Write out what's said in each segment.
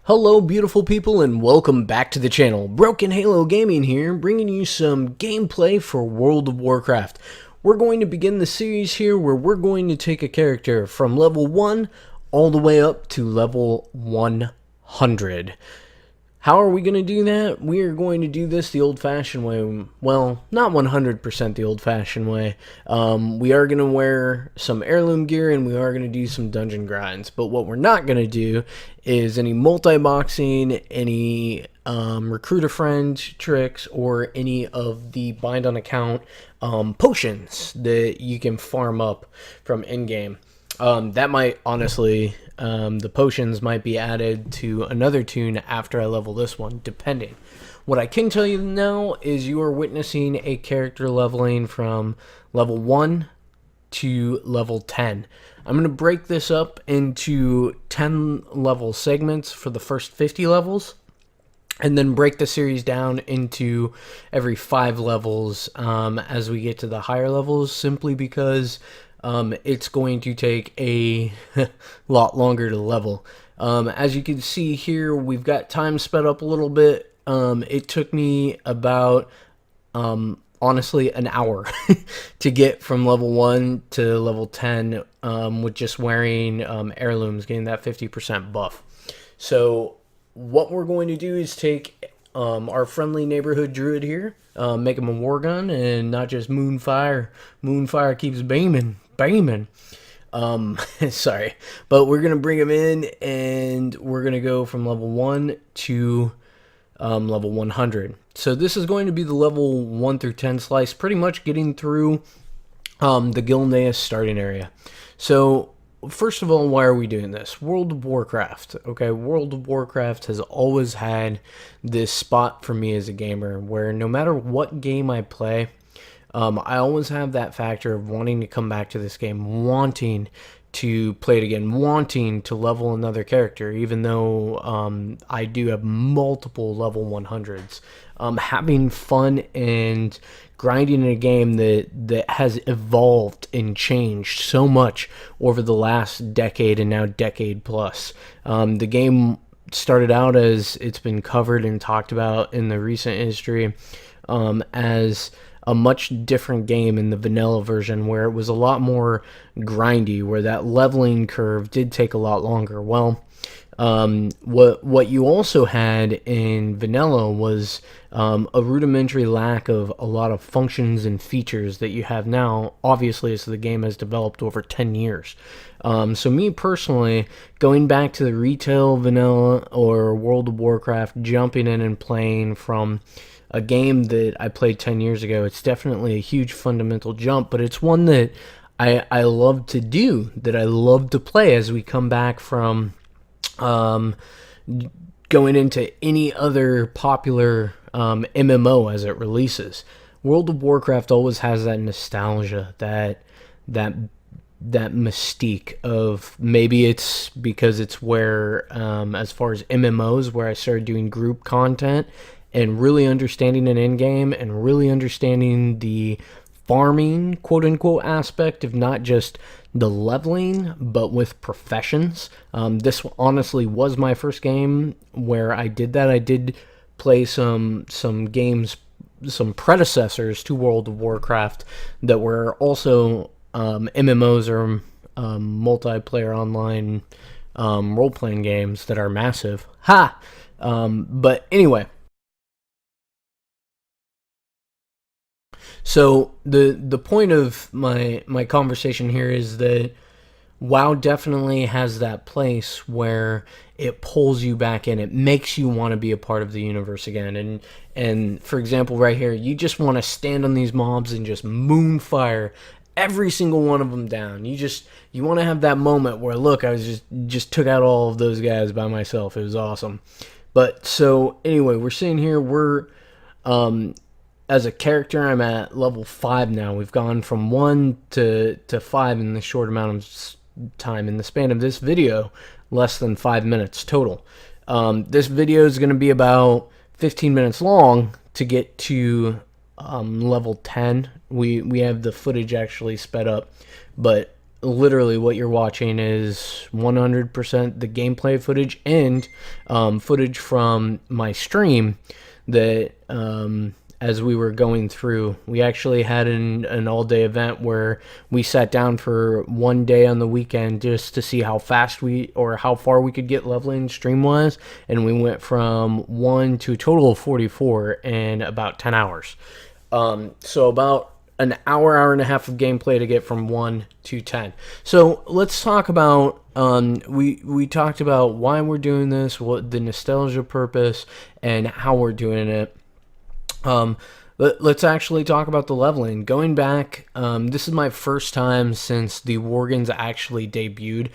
Hello beautiful people and welcome back to the channel. Broken Halo Gaming here, bringing you some gameplay for World of Warcraft. We're going to begin the series here where we're going to take a character from level 1 all the way up to level 100. How are we going to do that? We are going to do this the old-fashioned way. Well, not 100% the old-fashioned way. We are going to wear some heirloom gear and we are going to do some dungeon grinds. But what we're not going to do is any multi-boxing, any recruit a friend tricks, or any of the bind on account potions that you can farm up from in-game. That might honestly, the potions might be added to another tune after I level this one, depending. What I can tell you now is you are witnessing a character leveling from level 1 to level 10. I'm going to break this up into 10 level segments for the first 50 levels, and then break the series down into every 5 levels as we get to the higher levels, simply because it's going to take a lot longer to level. As you can see here, we've got time sped up a little bit. It took me about, honestly, an hour to get from level 1 to level 10 with just wearing heirlooms, getting that 50% buff. So what we're going to do is take our friendly neighborhood druid here, make him a war gun, and not just Moonfire. Moonfire keeps beaming. Sorry, but we're gonna bring him in and we're gonna go from level 1 to level 100. So this is going to be the level 1 through 10 slice, pretty much getting through the Gilneas starting area. So first of all, why are we doing this? World of Warcraft. Okay, World of Warcraft has always had this spot for me as a gamer where no matter what game I play, I always have that factor of wanting to come back to this game, wanting to play it again, wanting to level another character, even though I do have multiple level 100s. Having fun and grinding in a game that has evolved and changed so much over the last decade and now decade plus. The game started out, as it's been covered and talked about in the recent history, as a much different game in the vanilla version, where it was a lot more grindy, where that leveling curve did take a lot longer. Well, what you also had in vanilla was a rudimentary lack of a lot of functions and features that you have now, obviously, as the game has developed over 10 years. So me personally, going back to the retail vanilla or World of Warcraft, jumping in and playing from a game that I played 10 years ago, it's definitely a huge fundamental jump, but it's one that I love to do, that I love to play as we come back from going into any other popular MMO as it releases. World of Warcraft always has that nostalgia, that mystique of, maybe it's because it's where, as far as MMOs, where I started doing group content and really understanding an end game and really understanding the farming, quote-unquote, aspect of not just the leveling, but with professions. This honestly was my first game where I did that. I did play some games, some predecessors to World of Warcraft that were also MMOs, or multiplayer online role-playing games that are massive. Ha! But anyway, so the point of my conversation here is that WoW definitely has that place where it pulls you back in. It makes you want to be a part of the universe again. And for example, right here, you just want to stand on these mobs and just moonfire every single one of them down. You want to have that moment where, look, I was just took out all of those guys by myself. It was awesome. But so anyway, we're seeing here, we're as a character, I'm at level 5 now. We've gone from 1 to 5 in this short amount of time. In the span of this video, less than 5 minutes total. This video is going to be about 15 minutes long to get to level 10. We have the footage actually sped up, but literally what you're watching is 100% the gameplay footage and footage from my stream that as we were going through. We actually had an all-day event where we sat down for one day on the weekend just to see how fast or how far we could get leveling stream-wise, and we went from 1 to a total of 44 in about 10 hours. So about an hour and a half of gameplay to get from 1 to 10. So let's talk about, we talked about why we're doing this, what the nostalgia purpose, and how we're doing it. Let's actually talk about the leveling. Going back, this is my first time since the Worgens actually debuted.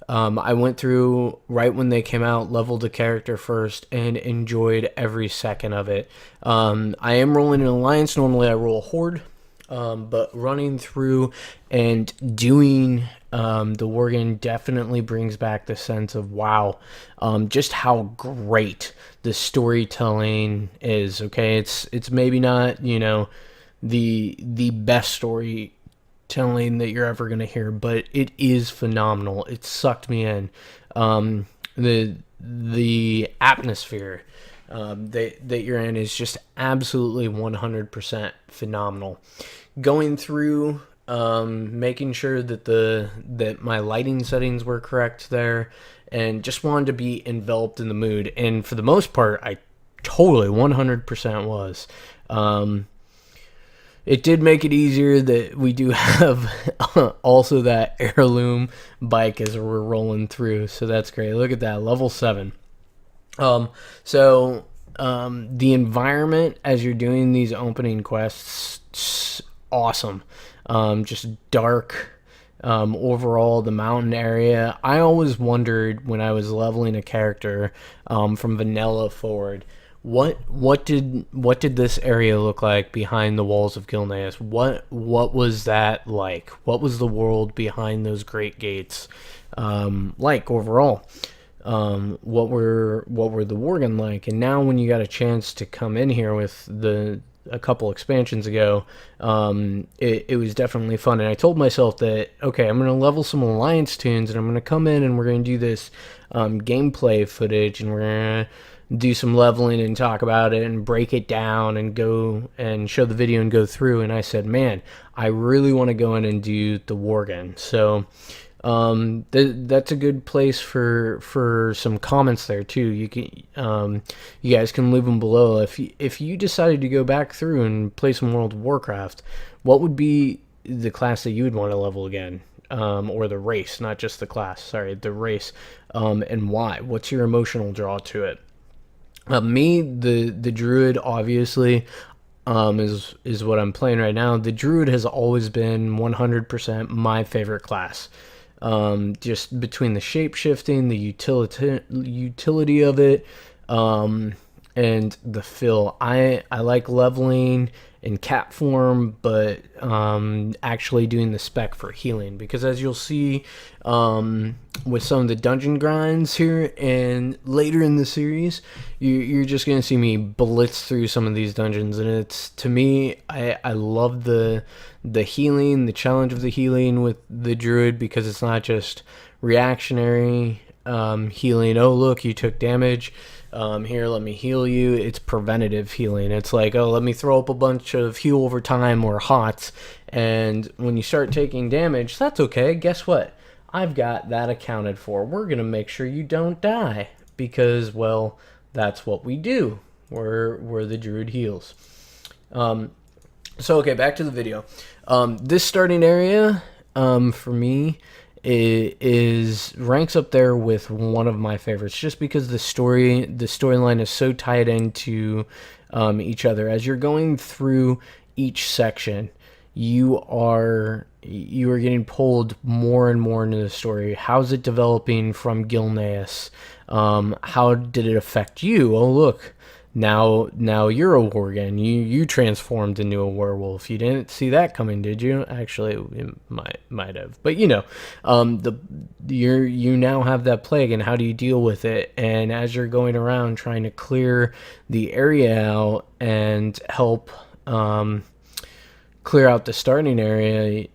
I went through right when they came out, leveled a character first, and enjoyed every second of it. I am rolling an alliance. Normally I roll a horde, but running through and doing the Worgen definitely brings back the sense of wow, just how great the storytelling is. Okay, it's maybe not, you know, the best storytelling that you're ever gonna hear, but it is phenomenal. It sucked me in. The atmosphere that you're in is just absolutely 100% phenomenal. Going through, making sure that my lighting settings were correct there, and just wanted to be enveloped in the mood. And for the most part, I totally 100% was. It did make it easier that we do have also that heirloom bike as we're rolling through, so that's great. Look at that, level 7. The environment as you're doing these opening quests, awesome. Just dark. Overall, the mountain area. I always wondered when I was leveling a character from vanilla forward, what did this area look like behind the walls of Gilneas? What was that like? What was the world behind those great gates like overall? What were the Worgen like? And now when you got a chance to come in here with a couple expansions ago, it was definitely fun. And I told myself that, okay, I'm going to level some Alliance tunes, and I'm going to come in and we're going to do this gameplay footage, and we're going to do some leveling and talk about it and break it down and go and show the video and go through. And I said, man, I really want to go in and do the Worgen. So that's a good place for some comments there too. You can you guys can leave them below. If you decided to go back through and play some World of Warcraft, what would be the class that you would want to level again? Or the race, not just the class, sorry, the race, and why? What's your emotional draw to it? Me, the druid, obviously, is what I'm playing right now. The druid has always been 100% my favorite class. Just between the shape-shifting, the utility of it, and the fill. I like leveling in cat form, but actually doing the spec for healing, because as you'll see with some of the dungeon grinds here and later in the series, you're just going to see me blitz through some of these dungeons. And it's, to me, I love the healing, the challenge of the healing with the druid, because it's not just reactionary healing. Oh, look, you took damage. Here, let me heal you. It's preventative healing. It's like, oh, let me throw up a bunch of heal over time or hots, and when you start taking damage, that's okay. Guess what? I've got that accounted for. We're going to make sure you don't die, because, well, that's what we do. We're the druid heals. So, okay, back to the video. This starting area, for me, is ranks up there with one of my favorites, just because the storyline is so tied into each other. As you're going through each section, you are getting pulled more and more into the story. How's it developing from Gilneas? How did it affect you? Oh, look, now you're a Worgen. You transformed into a werewolf. You didn't see that coming, did you? Actually, it might have. But you now have that plague, and how do you deal with it? And as you're going around trying to clear the area out and help clear out the starting area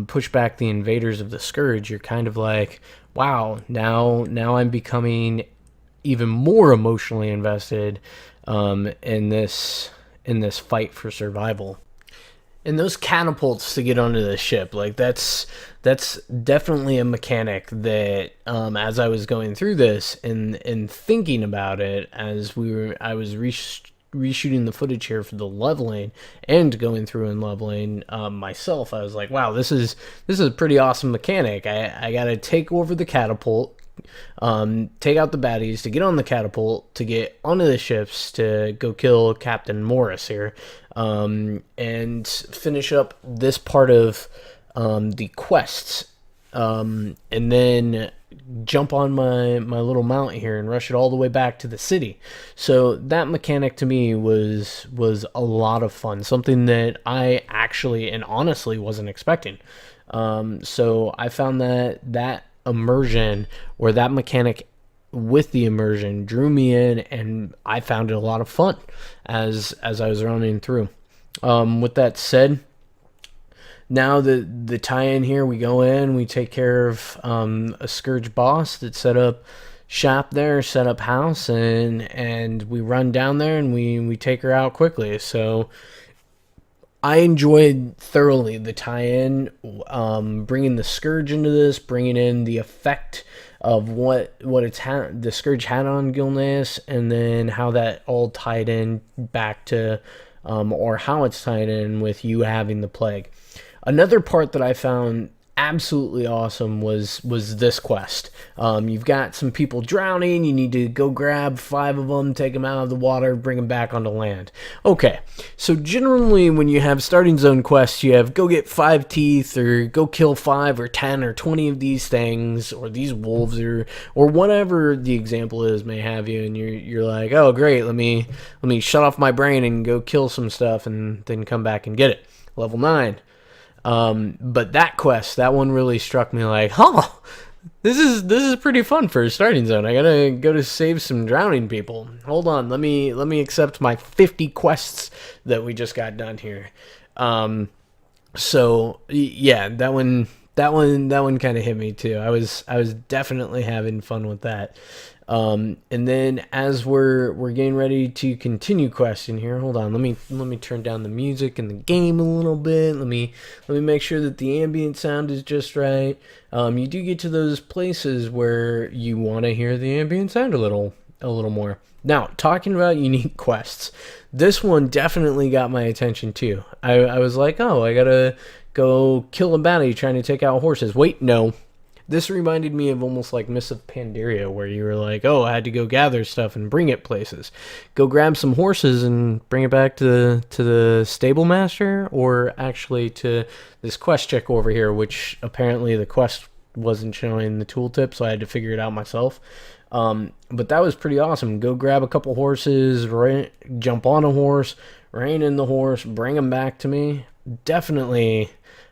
push back the invaders of the Scourge, you're kind of like, wow, now I'm becoming even more emotionally invested in this fight for survival. And those catapults to get onto the ship, like that's definitely a mechanic that as I was going through this and thinking about it as I was reshooting the footage here for the leveling and going through and leveling myself, I was like, wow, this is a pretty awesome mechanic. I gotta take over the catapult, take out the baddies to get on the catapult to get onto the ships to go kill Captain Morris here, and finish up this part of the quests, and then jump on my little mount here and rush it all the way back to the city. So that mechanic to me was a lot of fun, something that I actually and honestly wasn't expecting. So I found that immersion, or that mechanic with the immersion, drew me in, and I found it a lot of fun as I was running through. With that said, now the tie-in here, we go in, we take care of a Scourge boss that set up shop there, set up house, and we run down there and we take her out quickly. So I enjoyed thoroughly the tie-in, bringing the Scourge into this, bringing in the effect of what the Scourge had on Gilneas, and then how that all tied in back to, or how it's tied in with you having the plague. Another part that I found absolutely awesome was this quest. You've got some people drowning. You need to go grab 5 of them, take them out of the water, bring them back onto land. Okay, so generally when you have starting zone quests, you have go get 5 teeth, or go kill 5 or 10 or 20 of these things, or these wolves, or whatever the example is may have you, and you're like, oh great, let me shut off my brain and go kill some stuff and then come back and get it. Level 9. But that quest, that one really struck me like, this is pretty fun for a starting zone. I gotta go to save some drowning people. Hold on, let me accept my 50 quests that we just got done here. So yeah, that one kind of hit me too. I was definitely having fun with that. And then as we're getting ready to continue questing here, hold on, let me turn down the music and the game a little bit. Let me make sure that the ambient sound is just right. You do get to those places where you want to hear the ambient sound a little more. Now, talking about unique quests, this one definitely got my attention too. I was like, oh, I gotta go kill a baddie trying to take out horses. Wait, no. This reminded me of almost like Mists of Pandaria, where you were like, oh, I had to go gather stuff and bring it places. Go grab some horses and bring it back to the stable master, or actually to this quest check over here, which apparently the quest wasn't showing the tooltip, so I had to figure it out myself. But that was pretty awesome. Go grab a couple horses, jump on a horse, rein in the horse, bring them back to me. Definitely,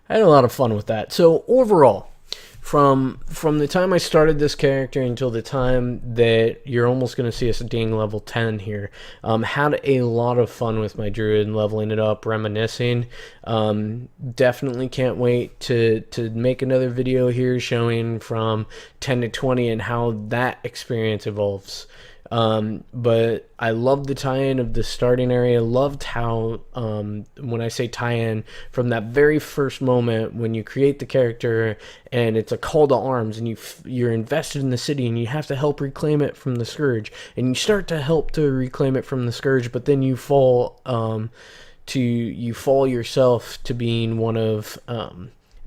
I had a lot of fun with that. So overall, from the time I started this character until the time that you're almost going to see us ding level 10 here, had a lot of fun with my druid, leveling it up, reminiscing. Definitely can't wait to make another video here showing from 10 to 20 and how that experience evolves. But I loved the tie-in of the starting area. Loved how, when I say tie-in, from that very first moment when you create the character and it's a call to arms, and you're invested in the city and you have to help reclaim it from the Scourge, and you start to help to reclaim it from the Scourge, but then you fall yourself to being one of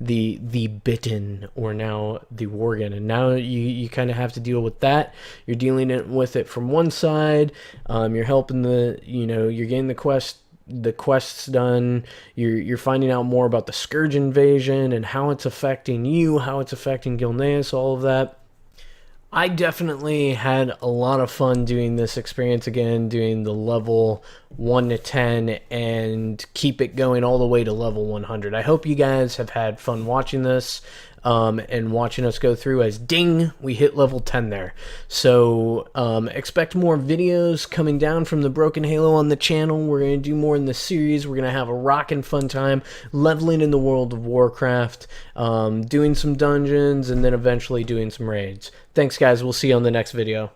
the bitten, or now the worgen, and now you kind of have to deal with that. You're dealing with it from one side. You're helping you're getting the quests done. You're finding out more about the Scourge invasion and how it's affecting you, how it's affecting Gilneas, all of that. I definitely had a lot of fun doing this experience again, doing the level 1 to 10 and keep it going all the way to level 100. I hope you guys have had fun watching this. and watching us go through as ding, we hit level 10 there. So expect more videos coming down from the Broken Halo on the channel. We're going to do more in the series. We're going to have a rockin' fun time leveling in the world of Warcraft, doing some dungeons, and then eventually doing some raids. Thanks, guys. We'll see you on the next video.